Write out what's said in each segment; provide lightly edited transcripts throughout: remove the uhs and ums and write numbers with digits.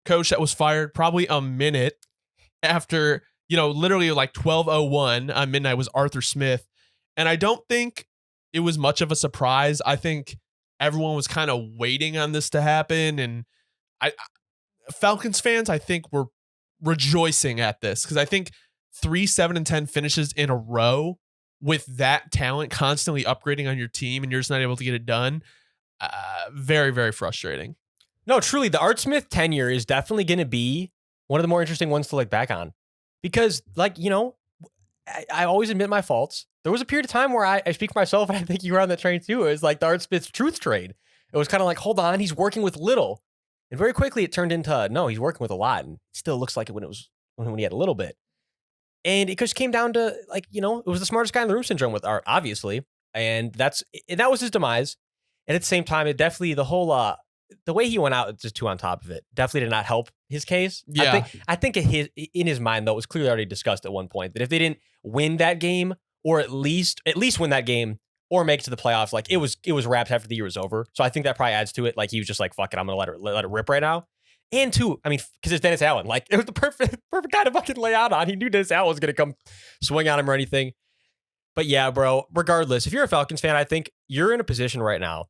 coach that was fired probably a minute after, literally like 12:01 on midnight was Arthur Smith. And I don't think it was much of a surprise. I think everyone was kind of waiting on this to happen. And Falcons fans, I think, were rejoicing at this because I think 3 7-10 finishes in a row with that talent constantly upgrading on your team and you're just not able to get it done. Very, very frustrating. No, truly, the Art Smith tenure is definitely going to be one of the more interesting ones to look back on because, I always admit my faults. There was a period of time where I speak for myself, and I think you were on that train too. It was like the Art Smith truth trade. It was kind of like, hold on, he's working with little. And very quickly it turned into, no, he's working with a lot. And it still looks like it when he had a little bit. And it just came down to it was the smartest guy in the room syndrome with Art, obviously. And that was his demise. And at the same time, it definitely, the whole, the way he went out just too on top of it definitely did not help his case. Yeah. I think in his mind, though, it was clearly already discussed at one point that if they didn't win that game, or at least win that game, or make it to the playoffs, it was wrapped after the year was over. So I think that probably adds to it. He was just like, fuck it, I'm gonna let it rip right now. And two, I mean, because it's Dennis Allen. It was the perfect guy to fucking lay out on. He knew Dennis Allen was gonna come swing on him or anything. But yeah, bro, regardless, if you're a Falcons fan, I think you're in a position right now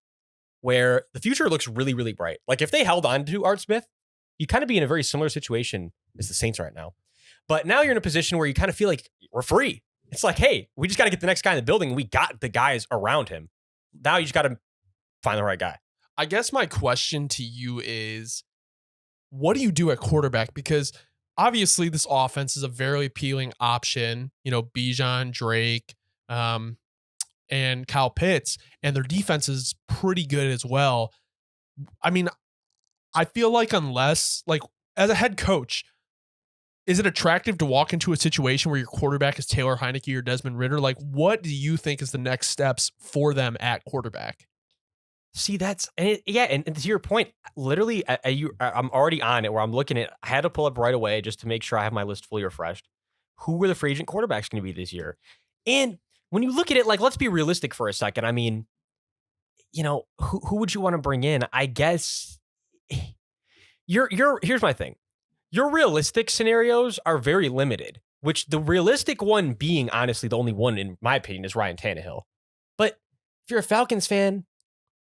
where the future looks really, really bright. If they held on to Art Smith, you'd kind of be in a very similar situation as the Saints right now. But now you're in a position where you kind of feel like we're free. It's like, hey, we just got to get the next guy in the building. We got the guys around him. Now you just got to find the right guy. I guess my question to you is, what do you do at quarterback? Because obviously this offense is a very appealing option. Bijan, Drake, and Kyle Pitts, and their defense is pretty good as well. I mean, I feel like unless, as a head coach, is it attractive to walk into a situation where your quarterback is Taylor Heineke or Desmond Ridder? What do you think is the next steps for them at quarterback? See, and to your point, literally, I'm already on it where I'm looking at, I had to pull up right away just to make sure I have my list fully refreshed. Who were the free agent quarterbacks going to be this year? And when you look at it, let's be realistic for a second. I mean, who would you want to bring in? I guess here's my thing. Your realistic scenarios are very limited, which the realistic one being, honestly, the only one, in my opinion, is Ryan Tannehill. But if you're a Falcons fan,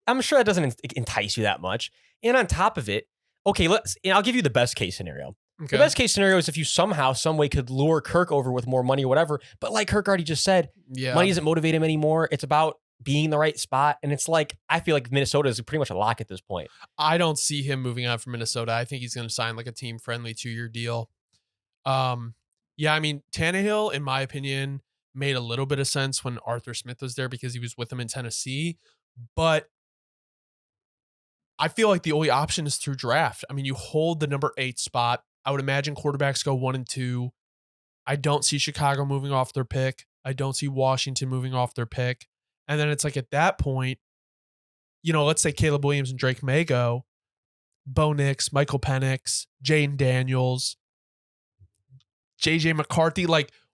I'm sure that doesn't entice you that much. And on top of it, okay, I'll give you the best case scenario. Okay. The best case scenario is if you somehow, some way could lure Kirk over with more money or whatever. But like Kirk already just said, money doesn't motivate him anymore. It's about being in the right spot. And it's I feel like Minnesota is pretty much a lock at this point. I don't see him moving on from Minnesota. I think he's going to sign a team-friendly 2-year deal. I mean, Tannehill, in my opinion, made a little bit of sense when Arthur Smith was there because he was with him in Tennessee. But I feel like the only option is through draft. I mean, you hold the number 8 spot. I would imagine quarterbacks go 1 and 2. I don't see Chicago moving off their pick. I don't see Washington moving off their pick. And then it's at that point, let's say Caleb Williams and Drake May go, Bo Nix, Michael Penix, Jane Daniels, JJ McCarthy.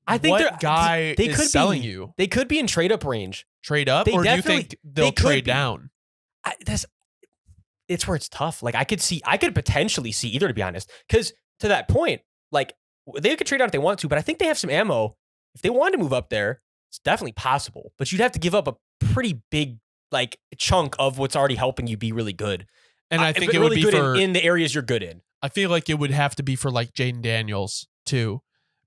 I think what guy they is selling you? They could be in trade up range. Trade up? Or do you think they'll trade down? It's where it's tough. I could potentially see either, to be honest. Because to that point, they could trade out if they want to, but I think they have some ammo. If they wanted to move up there, it's definitely possible. But you'd have to give up a pretty big chunk of what's already helping you be really good. And I think it really would be good in the areas you're good in. I feel like it would have to be for Jaden Daniels too,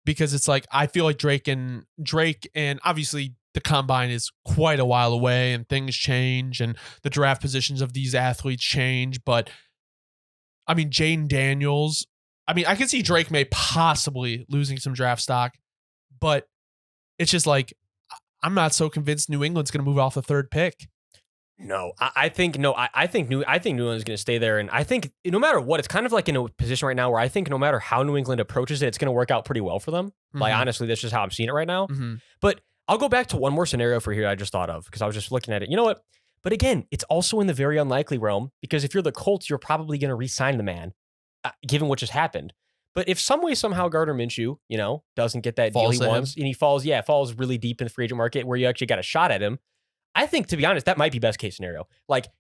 because it's I feel like Drake and obviously the combine is quite a while away and things change and the draft positions of these athletes change. But I mean, Jane Daniels, I can see Drake May possibly losing some draft stock, but it's just I'm not so convinced New England's going to move off the 3rd pick. No, I think New England's going to stay there. And I think no matter what, it's kind of in a position right now where I think no matter how New England approaches it, it's going to work out pretty well for them. Mm-hmm. Honestly, that's just how I'm seeing it right now. Mm-hmm. But I'll go back to one more scenario for here I just thought of because I was just looking at it. You know what? But again, it's also in the very unlikely realm because if you're the Colts, you're probably going to re-sign the man, given what just happened. But if some way, somehow Gardner Minshew, doesn't get that deal he wants and he falls really deep in the free agent market where you actually got a shot at him, I think, to be honest, that might be best case scenario.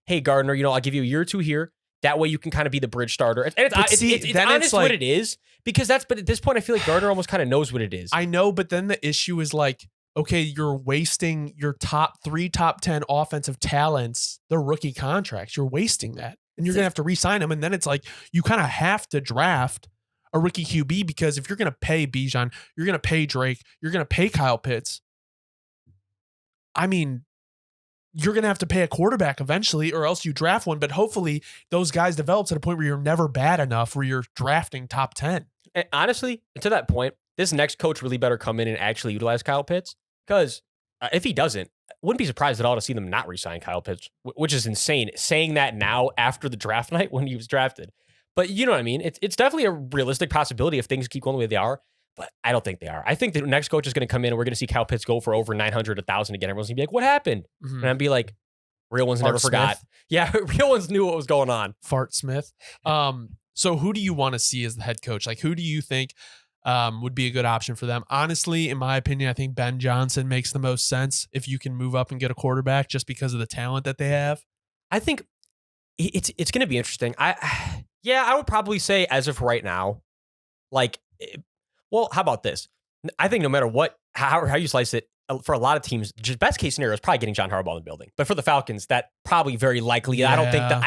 Hey, Gardner, I'll give you a year or 2 here. That way you can kind of be the bridge starter. And it's then honest it's like, what it is, because but at this point, I feel like Gardner almost kind of knows what it is. I know, but then the issue is like, okay, you're wasting your top 10 offensive talents, their rookie contracts. You're wasting that. And you're going to have to re-sign them. And then it's like, you kind of have to draft a rookie QB, because if you're going to pay Bijan, you're going to pay Drake, you're going to pay Kyle Pitts. I mean, you're going to have to pay a quarterback eventually, or else you draft one. But hopefully those guys develop to the point where you're never bad enough where you're drafting top 10. And honestly, to that point, this next coach really better come in and actually utilize Kyle Pitts, because if he doesn't, I wouldn't be surprised at all to see them not re-sign Kyle Pitts, which is insane, saying that now after the draft night when he was drafted. But you know what I mean? It's definitely a realistic possibility if things keep going the way they are. But I don't think they are. I think the next coach is going to come in and we're going to see Kyle Pitts go for over 900, 1,000 again. Everyone's going to be like, what happened? And I'd be like, real ones never forgot. Yeah, real ones knew what was going on. Fart Smith. So who do you want to see as the head coach? Like, who do you think would be a good option for them? Honestly, in my opinion, I think Ben Johnson makes the most sense if you can move up and get a quarterback, just because of the talent that they have. I think it's going to be interesting. I would probably say, as of right now, like, well, how about this? I think no matter what, how you slice it, for a lot of teams, just best case scenario is probably getting John Harbaugh in the building. But for the Falcons, that probably very likely. Yeah. I don't think that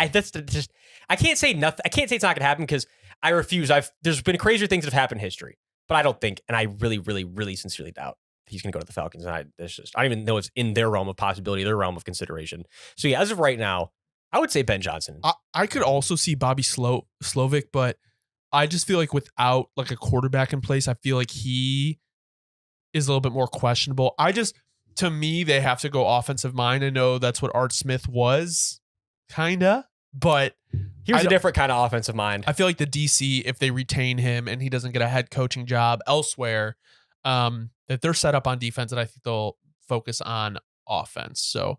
I can't say nothing. I can't say it's not going to happen, because I refuse. There's been crazier things that have happened in history, but I don't think, and I really, really, really sincerely doubt he's going to go to the Falcons. And I don't even know it's in their realm of possibility, their realm of consideration. So yeah, as of right now, I would say Ben Johnson. I could also see Bobby Slovic, but I just feel like without like a quarterback in place, I feel like he is a little bit more questionable. To me, they have to go offensive mind. I know that's what Art Smith was, kinda, but here's a different kind of offensive mind. I feel like the DC, if they retain him and he doesn't get a head coaching job elsewhere, that they're set up on defense, and I think they'll focus on offense. So